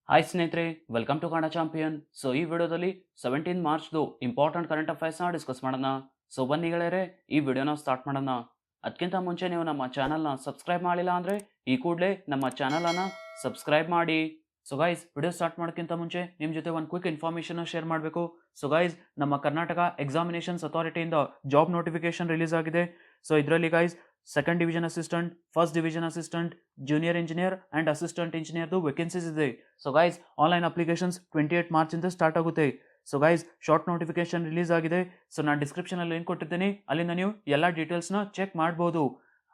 Hi ಸ್ನೇಹಿತರೆ, welcome to Kannada champion. So ಈ ವಿಡಿಯೋದಲ್ಲಿ 17 ಮಾರ್ಚ್ದು ಇಂಪಾರ್ಟೆಂಟ್ ಕರೆಂಟ್ ಅಫೈರ್ಸ್ನ ಡಿಸ್ಕಸ್ ಮಾಡೋಣ. ಸೊ ಬನ್ನಿ ಗೆಳೆಯರೆ, ಈ ವಿಡಿಯೋನ ಸ್ಟಾರ್ಟ್ ಮಾಡೋಣ. ಅದಕ್ಕಿಂತ ಮುಂಚೆ ನೀವು ನಮ್ಮ ಚಾನಲ್ನ ಸಬ್ಸ್ಕ್ರೈಬ್ ಮಾಡಿಲ್ಲ ಅಂದರೆ ಈ ಕೂಡಲೇ ನಮ್ಮ ಚಾನಲನ್ನು ಸಬ್ಸ್ಕ್ರೈಬ್ ಮಾಡಿ. ಸೊ ಗೈಸ್, ವಿಡಿಯೋ ಸ್ಟಾರ್ಟ್ ಮಾಡೋಕ್ಕಿಂತ ಮುಂಚೆ ನಿಮ್ಮ ಜೊತೆ ಒಂದು ಕ್ವಿಕ್ ಇನ್ಫಾರ್ಮೇಷನ್ನ ಶೇರ್ ಮಾಡಬೇಕು. ಸೊ ಗೈಸ್, ನಮ್ಮ ಕರ್ನಾಟಕ ಎಕ್ಸಾಮಿನೇಷನ್ಸ್ ಅಥಾರಿಟಿಯಿಂದ ಜಾಬ್ ನೋಟಿಫಿಕೇಶನ್ ರಿಲೀಸ್ ಆಗಿದೆ. ಸೊ ಇದರಲ್ಲಿ guys second division assistant, first division assistant, junior engineer and assistant ಇಂಜಿನಿಯರ್ದು ವೇಕೆನ್ಸೀಸ್ ಇದೆ. ಸೊ ಗೈಸ್, ಆನ್ಲೈನ್ ಅಪ್ಲಿಕೇಶನ್ಸ್ 28 ಮಾರ್ಚಿಂದ ಸ್ಟಾರ್ಟ್ ಆಗುತ್ತೆ. So guys, short notification release ಆಗಿದೆ. ಸೊ ನಾನು ಡಿಸ್ಕ್ರಿಪ್ಷನಲ್ಲಿ ಲಿಂಕ್ ಕೊಟ್ಟಿದ್ದೀನಿ, ಅಲ್ಲಿಂದ ನೀವು ಎಲ್ಲ ಡೀಟೇಲ್ಸ್ನ ಚೆಕ್ ಮಾಡ್ಬೋದು.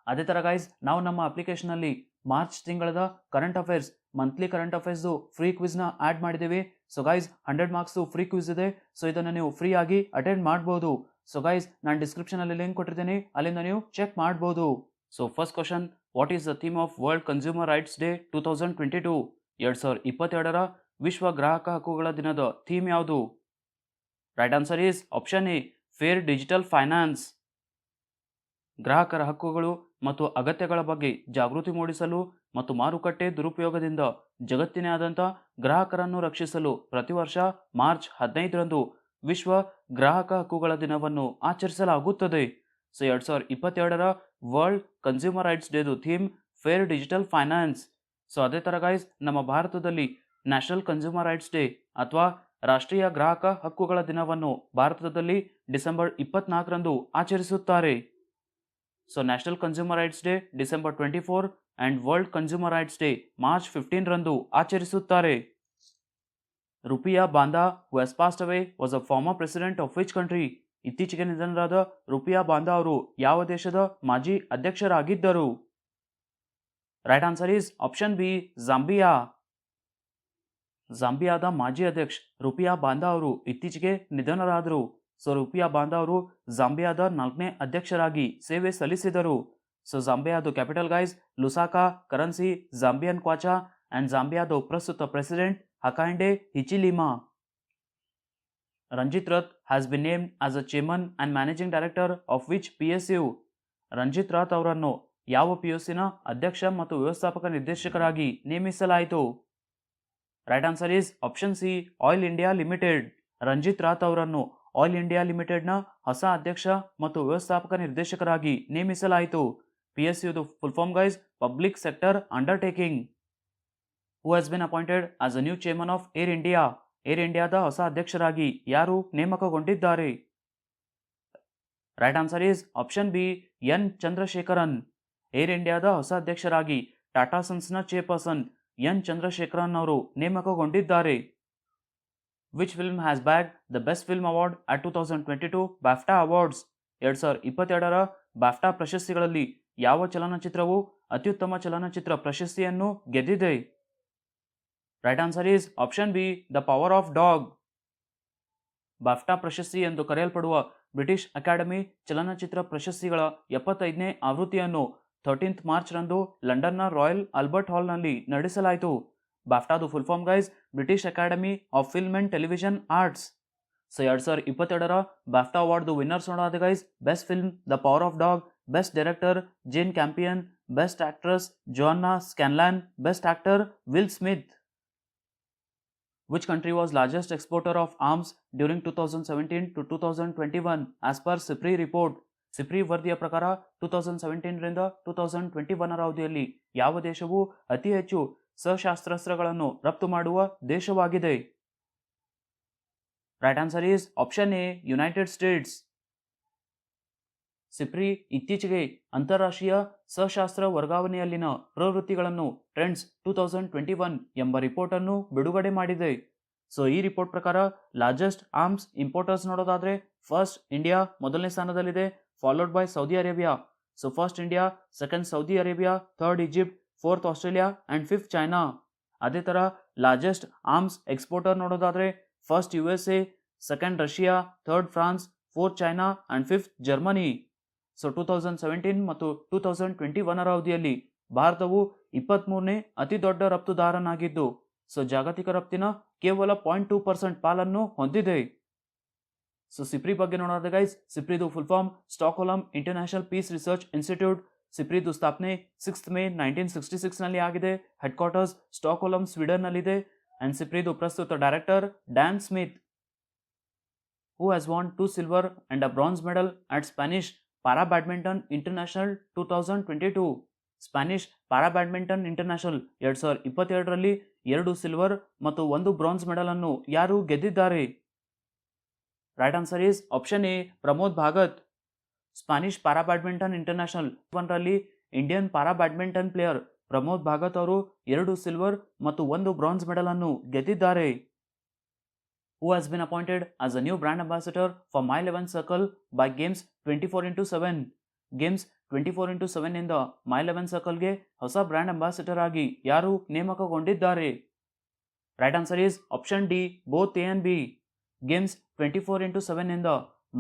ಅದೇ ಥರ ಗೈಸ್, ನಾವು ನಮ್ಮ ಅಪ್ಲಿಕೇಶನಲ್ಲಿ ಮಾರ್ಚ್ ತಿಂಗಳದ ಕರೆಂಟ್ ಅಫೇರ್ಸ್, ಮಂತ್ಲಿ ಕರೆಂಟ್ ಅಫೇರ್ಸ್ದು ಫ್ರೀ ಕ್ವಿಜ್ನ ಆ್ಯಡ್ ಮಾಡಿದ್ದೀವಿ. ಸೊ ಗೈಸ್, 100 ಮಾರ್ಕ್ಸ್ದು ಫ್ರೀ ಕ್ವಿಜ್ ಇದೆ. ಸೊ ಇದನ್ನು ನೀವು ಫ್ರೀ ಆಗಿ ಅಟೆಂಡ್ ಮಾಡ್ಬೋದು. ಸೊ ಗೈಸ್, ನಾನು ಡಿಸ್ಕ್ರಿಪ್ಷನಲ್ಲಿ ಲಿಂಕ್ ಕೊಟ್ಟಿರ್ತೀನಿ, ಅಲ್ಲಿಂದ ನೀವು ಚೆಕ್ ಮಾಡ್ಬೋದು. So first question, what is the theme of world consumer rights day 2022? 2022ರ ವಿಶ್ವ ಗ್ರಾಹಕ ಹಕ್ಕುಗಳ ದಿನದ ಥೀಮ್ ಯಾವುದು? Right answer is option A, fair digital finance. ಗ್ರಾಹಕರ ಹಕ್ಕುಗಳು ಮತ್ತು ಅಗತ್ಯಗಳ ಬಗ್ಗೆ ಜಾಗೃತಿ ಮೂಡಿಸಲು ಮತ್ತು ಮಾರುಕಟ್ಟೆ ದುರುಪಯೋಗದಿಂದ ಜಗತ್ತಿನಾದ್ಯಂತ ಗ್ರಾಹಕರನ್ನು ರಕ್ಷಿಸಲು ಪ್ರತಿ ವರ್ಷ ಮಾರ್ಚ್ 15ರಂದು ವಿಶ್ವ ಗ್ರಾಹಕ ಹಕ್ಕುಗಳ ದಿನವನ್ನು ಆಚರಿಸಲಾಗುತ್ತದೆ. ಸೊ 2022ರ ವರ್ಲ್ಡ್ ಕನ್ಸ್ಯೂಮರ್ ರೈಟ್ಸ್ ಡೇದು theme fair digital finance. So ಅದೇ ಥರ ಗೈಸ್, ನಮ್ಮ ಭಾರತದಲ್ಲಿ ನ್ಯಾಷನಲ್ ಕನ್ಸ್ಯೂಮರ್ ರೈಟ್ಸ್ ಡೇ ಅಥವಾ ರಾಷ್ಟ್ರೀಯ ಗ್ರಾಹಕ ಹಕ್ಕುಗಳ ದಿನವನ್ನು ಭಾರತದಲ್ಲಿ ಡಿಸೆಂಬರ್ 24ರಂದು ಆಚರಿಸುತ್ತಾರೆ. So national consumer rights day December 24 and world consumer rights day March 15ರಂದು ಆಚರಿಸುತ್ತಾರೆ. Rupiah Banda who has passed away was a former president of which country? ಇತ್ತೀಚೆಗೆ ನಿಧನರಾದ ರುಪಿಯಾ ಬಾಂದಾ ಅವರು ಯಾವ ದೇಶದ ಮಾಜಿ ಅಧ್ಯಕ್ಷರಾಗಿದ್ದರು? Right answer is option B, Zambia. ಜಾಂಬಿಯಾದ ಮಾಜಿ ಅಧ್ಯಕ್ಷ ರುಪಿಯಾ ಬಾಂದಾ ಅವರು ಇತ್ತೀಚೆಗೆ ನಿಧನರಾದರು. ಸೊ ರುಪಿಯಾ ಬಾಂದಾ ಅವರು ಜಾಂಬಿಯಾದ 4ನೇ ಅಧ್ಯಕ್ಷರಾಗಿ ಸೇವೆ ಸಲ್ಲಿಸಿದರು. ಸೊ ಜಾಂಬಿಯಾದ capital guys Lusaka, currency Zambian kwacha and ಜಾಂಬಿಯಾದ ಪ್ರಸ್ತುತ president Hakainde Hichilema. Ranjit Rath has been named as a chairman and managing director of which PSU? Ranjit Rath ಅವರನ್ನು ಯಾವ PSUನ ಅಧ್ಯಕ್ಷ ಮತ್ತು ವ್ಯವಸ್ಥಾಪಕ ನಿರ್ದೇಶಕರಾಗಿ ನೇಮಿಸಲಾಯಿತು? Right answer is option C, oil India limited. Ranjit Rath ಅವರನ್ನು ಆಯಿಲ್ ಇಂಡಿಯಾ ಲಿಮಿಟೆಡ್ನ ಹೊಸ ಅಧ್ಯಕ್ಷ ಮತ್ತು ವ್ಯವಸ್ಥಾಪಕ ನಿರ್ದೇಶಕರಾಗಿ ನೇಮಿಸಲಾಯಿತು. PSUದು full form guys public sector undertaking. Who has been appointed as a new chairman of Air India? Air ಇಂಡಿಯಾದ ಹೊಸ ಅಧ್ಯಕ್ಷರಾಗಿ ಯಾರು ನೇಮಕಗೊಂಡಿದ್ದಾರೆ? Right answer is option B, N Chandrasekaran. Air ಇಂಡಿಯಾದ ಹೊಸ ಅಧ್ಯಕ್ಷರಾಗಿ ಟಾಟಾ ಸನ್ಸ್ನ ಚೇರ್ಪರ್ಸನ್ ಎನ್ ಚಂದ್ರಶೇಖರನ್ ಅವರು ನೇಮಕಗೊಂಡಿದ್ದಾರೆ. Which film has bagged the best film award at 2022 BAFTA awards? 2022ರ ಬ್ಯಾಫ್ಟಾ ಪ್ರಶಸ್ತಿಗಳಲ್ಲಿ ಯಾವ ಚಲನಚಿತ್ರವು ಅತ್ಯುತ್ತಮ ಚಲನಚಿತ್ರ ಪ್ರಶಸ್ತಿಯನ್ನು ಗೆದ್ದಿದೆ? Right answer is option B, the power of dog. BAFTA ಪ್ರಶಸ್ತಿ ಎಂದು ಕರೆಯಲ್ಪಡುವ ಬ್ರಿಟಿಷ್ ಅಕಾಡೆಮಿ ಚಲನಚಿತ್ರ ಪ್ರಶಸ್ತಿಗಳ 75ನೇ ಆವೃತ್ತಿಯನ್ನು 13th ಮಾರ್ಚ್ರಂದು ಲಂಡನ್ನ ರಾಯಲ್ ಆಲ್ಬರ್ಟ್ ಹಾಲ್ನಲ್ಲಿ ನಡೆಸಲಾಯಿತು. ಬ್ಯಾಫ್ಟಾದು full form guys British Academy of Film and Television Arts. So 2022ರ ಬ್ಯಾಫ್ಟಾ ಅವಾರ್ಡ್ದು ವಿನ್ನರ್ಸ್ ನೋಡೋದು guys, best film the power of dog, best director Jane Campion, best actress Joanna Scanlon, best actor Will Smith. Which country was largest exporter of arms during 2017 to 2021 as per SIPRI report? SIPRI ವರದಿಯ ಪ್ರಕಾರ 2017ರಿಂದ 2021ರ ಅವಧಿಯಲ್ಲಿ ಯಾವ ದೇಶವು ಅತಿ ಹೆಚ್ಚು ಸಶಸ್ತ್ರಾಸ್ತ್ರಗಳನ್ನು ರಫ್ತು ಮಾಡುವ ದೇಶವಾಗಿದೆ? Right answer is option A, United States. SIPRI ಇತ್ತೀಚೆಗೆ ಅಂತಾರಾಷ್ಟ್ರೀಯ ಸಶಸ್ತ್ರ ವರ್ಗಾವಣೆಯಲ್ಲಿನ ಪ್ರವೃತ್ತಿಗಳನ್ನು ಟ್ರೆಂಡ್ಸ್ 2021 ಎಂಬ ರಿಪೋರ್ಟ್ ಅನ್ನು ಬಿಡುಗಡೆ ಮಾಡಿದೆ. ಸೊ ಈ ರಿಪೋರ್ಟ್ ಪ್ರಕಾರ ಲಾರ್ಜೆಸ್ಟ್ ಆರ್ಮ್ಸ್ ಇಂಪೋರ್ಟರ್ಸ್ ನೋಡೋದಾದ್ರೆ ಫಸ್ಟ್ ಇಂಡಿಯಾ ಮೊದಲನೇ ಸ್ಥಾನದಲ್ಲಿದೆ, followed by Saudi Arabia. So first India, second Saudi Arabia, third Egypt, fourth Australia and fifth China. ಅದೇ ಥರ ಲಾರ್ಜೆಸ್ಟ್ ಆರ್ಮ್ಸ್ ಎಕ್ಸ್ಪೋರ್ಟರ್ ನೋಡೋದಾದ್ರೆ first USA, second Russia, third France, fourth China and fifth Germany. So 2017 ಮತ್ತು 2021ರ ಅವಧಿಯಲ್ಲಿ ಭಾರತವು 23ನೇ ಅತಿ ದೊಡ್ಡ ರಫ್ತುದಾರನಾಗಿದ್ದು, so ಜಾಗತಿಕ ರಫ್ತಿನ ಕೇವಲ 0.2% ಪಾಲನ್ನು ಹೊಂದಿದೆ. ಸೊ ಸಿಪ್ರಿ ಬಗ್ಗೆ ನೋಡೋದಾದ್ರೆ ಗೈಸ್, ಸಿಪ್ರಿದು full form Stockholm International Peace Research Institute. ಸಿಪ್ರಿದು ಸ್ಥಾಪನೆ 6th ಮೇ 1966ನಲ್ಲಿ ಆಗಿದೆ. ಹೆಡ್ ಕ್ವಾರ್ಟರ್ಸ್ ಸ್ಟಾಕ್ಹೋಮ್ ಸ್ವೀಡನ್ನಲ್ಲಿದೆ ಅಂಡ್ ಸಿಪ್ರಿದು ಪ್ರಸ್ತುತ director Dan Smith, who has won 2 silver and a bronze medal at Spanish para badminton international 2022. Spanish para badminton international 2022ರಲ್ಲಿ 2 silver ಮತ್ತು 1 bronze medal ಅನ್ನು ಯಾರು ಗೆದ್ದಿದ್ದಾರೆ? Right answer is option A, Pramod Bhagat. Spanish para badminton international 1ರಲ್ಲಿ Indian para badminton player Pramod Bhagat ಅವರು 2 silver ಮತ್ತು 1 bronze medal ಅನ್ನು ಗೆದ್ದಿದ್ದಾರೆ. Who has been appointed as a new brand ambassador for my 11 circle by games 24x7. Games 24x7 ಇಂದ ಮೈ 11 ಸರ್ಕಲ್ಗೆ ಹೊಸ brand ambassador ಆಗಿ ಯಾರು ನೇಮಕಗೊಂಡಿದ್ದಾರೆ? Right answer is option D, both A and B. Games 24x7 ಇಂದ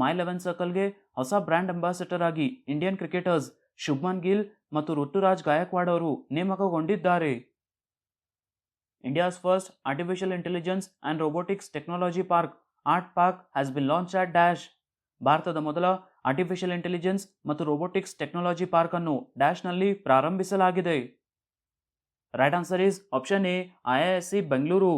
ಮೈ 11 ಸರ್ಕಲ್ಗೆ ಹೊಸ brand ambassador ಆಗಿ Indian cricketers Shubman Gill ಮತ್ತು ಋತುರಾಜ್ ಗಾಯಕ್ವಾಡ್ ಅವರು ನೇಮಕಗೊಂಡಿದ್ದಾರೆ. India's first artificial intelligence and robotics technology park art park has been launch at dash. ಭಾರತದ ಮೊದಲ ಆರ್ಟಿಫಿಷಿಯಲ್ ಇಂಟೆಲಿಜೆನ್ಸ್ ಮತ್ತು robotics technology park ಅನ್ನು ಡ್ಯಾಶ್ನಲ್ಲಿ ಪ್ರಾರಂಭಿಸಲಾಗಿದೆ. Right answer is option A, IISc Bengaluru.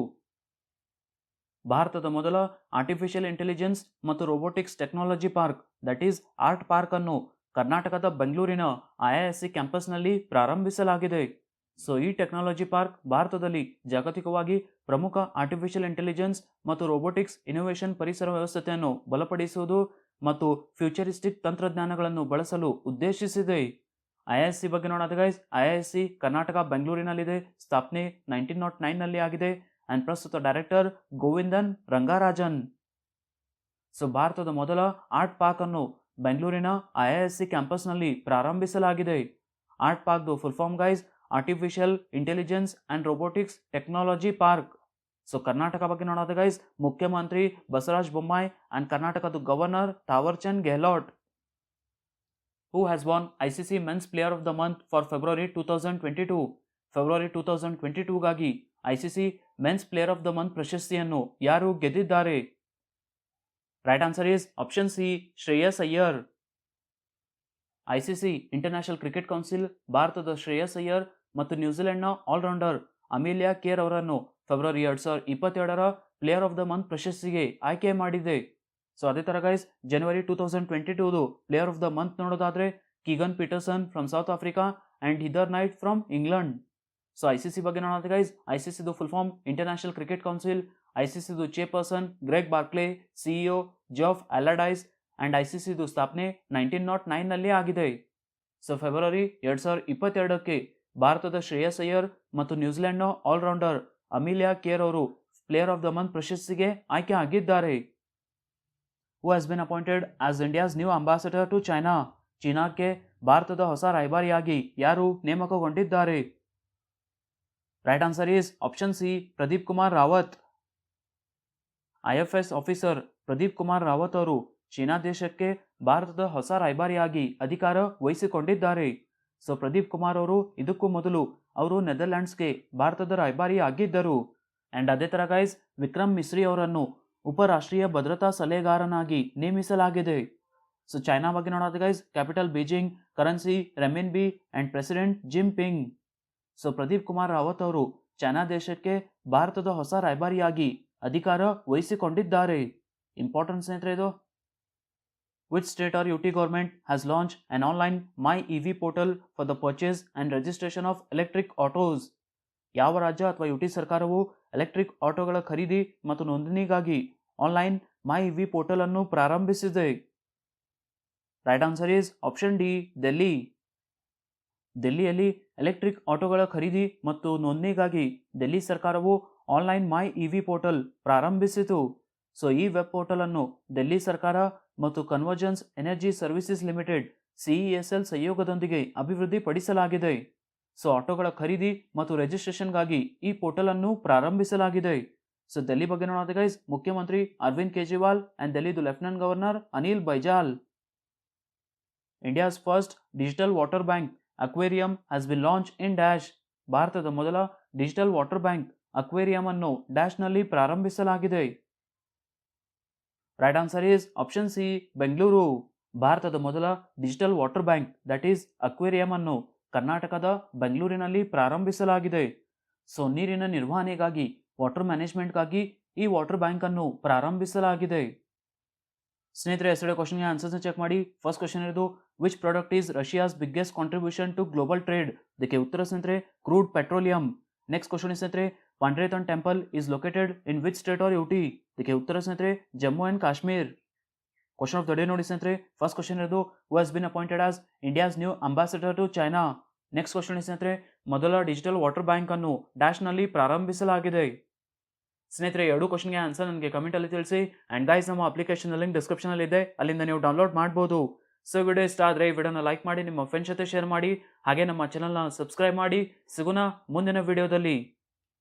ಭಾರತದ ಮೊದಲ ಆರ್ಟಿಫಿಷಿಯಲ್ ಇಂಟೆಲಿಜೆನ್ಸ್ ಮತ್ತು robotics technology park that is art park ಅನ್ನು ಕರ್ನಾಟಕದ ಬೆಂಗಳೂರಿನ IISc ಕ್ಯಾಂಪಸ್ನಲ್ಲಿ ಪ್ರಾರಂಭಿಸಲಾಗಿದೆ. ಸೊ ಈ ಟೆಕ್ನಾಲಜಿ ಪಾರ್ಕ್ ಭಾರತದಲ್ಲಿ ಜಾಗತಿಕವಾಗಿ ಪ್ರಮುಖ ಆರ್ಟಿಫಿಷಿಯಲ್ ಇಂಟೆಲಿಜೆನ್ಸ್ ಮತ್ತು ರೋಬೋಟಿಕ್ಸ್ ಇನೋವೇಷನ್ ಪರಿಸರ ವ್ಯವಸ್ಥೆಯನ್ನು ಬಲಪಡಿಸುವುದು ಮತ್ತು ಫ್ಯೂಚರಿಸ್ಟಿಕ್ ತಂತ್ರಜ್ಞಾನಗಳನ್ನು ಬಳಸಲು ಉದ್ದೇಶಿಸಿದೆ. IISc ಬಗ್ಗೆ ನೋಡೋದು ಗೈಸ್, IISc ಕರ್ನಾಟಕ ಬೆಂಗಳೂರಿನಲ್ಲಿದೆ. ಸ್ಥಾಪನೆ 1909ನಲ್ಲಿ ಆಗಿದೆ ಅಂಡ್ ಪ್ರಸ್ತುತ ಡೈರೆಕ್ಟರ್ ಗೋವಿಂದನ್ ರಂಗರಾಜನ್. ಸೊ ಭಾರತದ ಮೊದಲ ಆರ್ಟ್ ಪಾರ್ಕ್ ಅನ್ನು ಬೆಂಗಳೂರಿನ IISc ಕ್ಯಾಂಪಸ್ನಲ್ಲಿ ಪ್ರಾರಂಭಿಸಲಾಗಿದೆ. ಆರ್ಟ್ ಪಾರ್ಕ್ದು full form guys artificial intelligence and robotics technology park. So Karnataka ಬಗ್ಗೆ ನೋಡೋದು ಗೈಸ್, ಮುಖ್ಯಮಂತ್ರಿ ಬಸವರಾಜ ಬೊಮ್ಮಾಯಿ ಅಂಡ್ ಕರ್ನಾಟಕದ governor Thaawarchand Gehlot. Who has won ICC men's player of the month for February 2022. February 2022ಗಾಗಿ ICC men's player of the month ಪ್ರಶಸ್ತಿಯನ್ನು ಯಾರು ಗೆದ್ದಿದ್ದಾರೆ? Right answer is option C, Shreyas Iyer. ICC international cricket council ಭಾರತದ ಶ್ರೇಯಸ್ ಅಯ್ಯರ್ ಮತ್ತು ನ್ಯೂಜಿಲೆಂಡ್ನ ಆಲ್ರೌಂಡರ್ ಅಮಿಲಿಯಾ ಕೇರ್ ಅವರನ್ನು February 2022ರ player of the month ಪ್ರಶಸ್ತಿಗೆ ಆಯ್ಕೆ ಮಾಡಿದೆ. ಸೊ ಅದೇ ಥರ ಗೈಸ್ ಜನವರಿ 2022ದು ಪ್ಲೇಯರ್ ಆಫ್ ದ ಮಂತ್ ನೋಡೋದಾದ್ರೆ Keegan Petersen from South Africa and Heather Knight from England. So ICC ಬಗ್ಗೆ ನೋಡೋದು ಗೈಸ್, ICCದು full form international cricket council. ICCದು chairperson Greg Barclay, CEO Geoff Allardice and ICCದು ಸ್ಥಾಪನೆ 1909ನಲ್ಲಿ ಆಗಿದೆ. ಸೊ ಫೆಬ್ರವರಿ 2022ಕ್ಕೆ ಭಾರತದ ಶ್ರೇಯಸ್ ಅಯ್ಯರ್ ಮತ್ತು ನ್ಯೂಜಿಲೆಂಡ್ನ ಆಲ್ರೌಂಡರ್ ಅಮಿಲಿಯಾ ಕೇರ್ ಅವರು ಪ್ಲೇಯರ್ ಆಫ್ ದ ಮಂತ್ ಪ್ರಶಸ್ತಿಗೆ ಆಯ್ಕೆ ಆಗಿದ್ದಾರೆ. Who has been appointed as India's new ambassador to China. ಚೀನಾಕ್ಕೆ ಭಾರತದ ಹೊಸ ರಾಯಭಾರಿಯಾಗಿ ಯಾರು ನೇಮಕಗೊಂಡಿದ್ದಾರೆ? Right answer is option C, Pradeep Kumar Rawat. IFS officer Pradeep Kumar Rawat ಅವರು ಚೀನಾ ದೇಶಕ್ಕೆ ಭಾರತದ ಹೊಸ ರಾಯಭಾರಿಯಾಗಿ ಅಧಿಕಾರ ವಹಿಸಿಕೊಂಡಿದ್ದಾರೆ. ಸೊ ಪ್ರದೀಪ್ ಕುಮಾರ್ ಅವರು ಇದಕ್ಕೂ ಮೊದಲು ಅವರು ನೆದರ್ಲ್ಯಾಂಡ್ಸ್ಗೆ ಭಾರತದ ರಾಯಭಾರಿ ಆಗಿದ್ದರು. ಅಂಡ್ ಅದೇ ಥರ ಗೈಸ್ ವಿಕ್ರಮ್ ಮಿಸ್ರಿ ಅವರನ್ನು ಉಪರಾಷ್ಟ್ರೀಯ ಭದ್ರತಾ ಸಲಹೆಗಾರನಾಗಿ ನೇಮಿಸಲಾಗಿದೆ. ಸೊ ಚೈನಾ ಬಗ್ಗೆ ನೋಡೋದು guys, capital Beijing, currency renminbi and president Jinping. So Pradeep Kumar Rawat ಅವರು ಚೈನಾ ದೇಶಕ್ಕೆ ಭಾರತದ ಹೊಸ ರಾಯಭಾರಿಯಾಗಿ ಅಧಿಕಾರ ವಹಿಸಿಕೊಂಡಿದ್ದಾರೆ. ಇಂಪಾರ್ಟೆಂಟ್ ಸ್ನೇಹಿತರೆ ಇದು. Which state or UT government has launched an online My EV portal for the purchase and registration of electric autos? ಯಾವ ರಾಜ್ಯ ಅಥವಾ UT ಸರ್ಕಾರವು ಎಲೆಕ್ಟ್ರಿಕ್ ಆಟೋಗಳ ಖರೀದಿ ಮತ್ತು ನೋಂದಣಿಗಾಗಿ ಆನ್ಲೈನ್ ಮೈ EV ಪೋರ್ಟಲ್ ಅನ್ನು ಪ್ರಾರಂಭಿಸಿದೆ? Right answer is option D, Delhi. ದೆಹಲಿಯಲ್ಲಿ ಎಲೆಕ್ಟ್ರಿಕ್ ಆಟೋಗಳ ಖರೀದಿ ಮತ್ತು ನೋಂದಣಿಗಾಗಿ ದೆಹಲಿ ಸರ್ಕಾರವು ಆನ್ಲೈನ್ ಮೈ EV ಪೋರ್ಟಲ್ ಪ್ರಾರಂಭಿಸಿತು. ಸೊ ಈ ವೆಬ್ ಪೋರ್ಟಲ್ ಅನ್ನು ದೆಹಲಿ ಸರ್ಕಾರ ಮತ್ತು convergence energy services limited CESL ಸಹಯೋಗದೊಂದಿಗೆ ಅಭಿವೃದ್ಧಿಪಡಿಸಲಾಗಿದೆ. ಸೊ ಆಟೋಗಳ ಖರೀದಿ ಮತ್ತು ರಿಜಿಸ್ಟ್ರೇಷನ್ಗಾಗಿ ಈ ಪೋರ್ಟಲ್ ಅನ್ನು ಪ್ರಾರಂಭಿಸಲಾಗಿದೆ. ಸೊ ದೆಹಲಿ ಬಗ್ಗೆ ನೋಡೋದು ಗೈಸ್, ಮುಖ್ಯಮಂತ್ರಿ ಅರವಿಂದ್ ಕೇಜ್ರಿವಾಲ್ ಅಂಡ್ ದೆಹಲಿದು lieutenant governor Anil Baijal. India's first digital water bank aquarium has been launch in dash. ಭಾರತದ ಮೊದಲ ಡಿಜಿಟಲ್ ವಾಟರ್ ಬ್ಯಾಂಕ್ ಅಕ್ವೇರಿಯಂ ಅನ್ನು ಡ್ಯಾಶ್ನಲ್ಲಿ ಪ್ರಾರಂಭಿಸಲಾಗಿದೆ. Right answer is option C, Bengaluru. ಭಾರತದ ಮೊದಲ digital water bank that is aquarium ಅನ್ನು ಕರ್ನಾಟಕದ ಬೆಂಗಳೂರಿನಲ್ಲಿ ಪ್ರಾರಂಭಿಸಲಾಗಿದೆ. ಸೊ ನೀರಿನ ನಿರ್ವಹಣೆಗಾಗಿ ವಾಟರ್ ಮ್ಯಾನೇಜ್ಮೆಂಟ್ಗಾಗಿ ಈ ವಾಟರ್ ಬ್ಯಾಂಕ್ ಅನ್ನು ಪ್ರಾರಂಭಿಸಲಾಗಿದೆ. ಸ್ನೇಹಿತರೆ, ಎಸ್ಟರ್ಡೇ ಕ್ವಶನ್ಗೆ ಆನ್ಸರ್ಸ್ನ ಚೆಕ್ ಮಾಡಿ. ಫಸ್ಟ್ ಕ್ವಶನ್ ಇರೋದು which product is Russia's biggest contribution to global trade. ಇದಕ್ಕೆ ಉತ್ತರ ಸ್ನೇಹಿತರೆ ಕ್ರೂಡ್ ಪೆಟ್ರೋಲಿಯಂ. ನೆಕ್ಸ್ಟ್ ಕ್ವಶನ್ ಸ್ನೇಹಿತರೆ Pandrethan temple is located in which state or UT. ಇದಕ್ಕೆ ಉತ್ತರ ಸ್ನೇಹಿತರೆ Jammu and Kashmir. Question of the day ನೋಡಿ ಸ್ನೇಹಿತರೆ, ಫಸ್ಟ್ ಕ್ವಶನ್ ಇರೋದು who has been appointed as India's new ambassador to China. Next question ಸ್ನೇಹಿತರೆ ಮೊದಲ digital water bank ಅನ್ನು ಡ್ಯಾಶ್ನಲ್ಲಿ ಪ್ರಾರಂಭಿಸಲಾಗಿದೆ. ಸ್ನೇಹಿತರೆ, ಎರಡು ಕ್ವಶನ್ಗೆ ಆನ್ಸರ್ ನನಗೆ ಕಮೆಂಟಲ್ಲಿ ತಿಳಿಸಿ. ಆ್ಯಂಡ್ ಗೈಸ್, ನಮ್ಮ ಅಪ್ಲಿಕೇಶನ್ ಲಿಂಕ್ ಡಿಸ್ಕ್ರಿಪ್ಷನಲ್ಲಿ ಇದೆ, ಅಲ್ಲಿಂದ ನೀವು ಡೌನ್ಲೋಡ್ ಮಾಡ್ಬೋದು. ಸೊ ವಿಡಿಯೋ ಇಷ್ಟ ಆದರೆ ಈ ವಿಡಿಯೋನ ಲೈಕ್ ಮಾಡಿ, ನಿಮ್ಮ ಫ್ರೆಂಡ್ಸ್ ಜೊತೆ ಶೇರ್ ಮಾಡಿ, ಹಾಗೆ ನಮ್ಮ ಚಾನಲ್ನ ಸಬ್ಸ್ಕ್ರೈಬ್ ಮಾಡಿ. ಸಿಗೋಣ ಮುಂದಿನ ವಿಡಿಯೋದಲ್ಲಿ.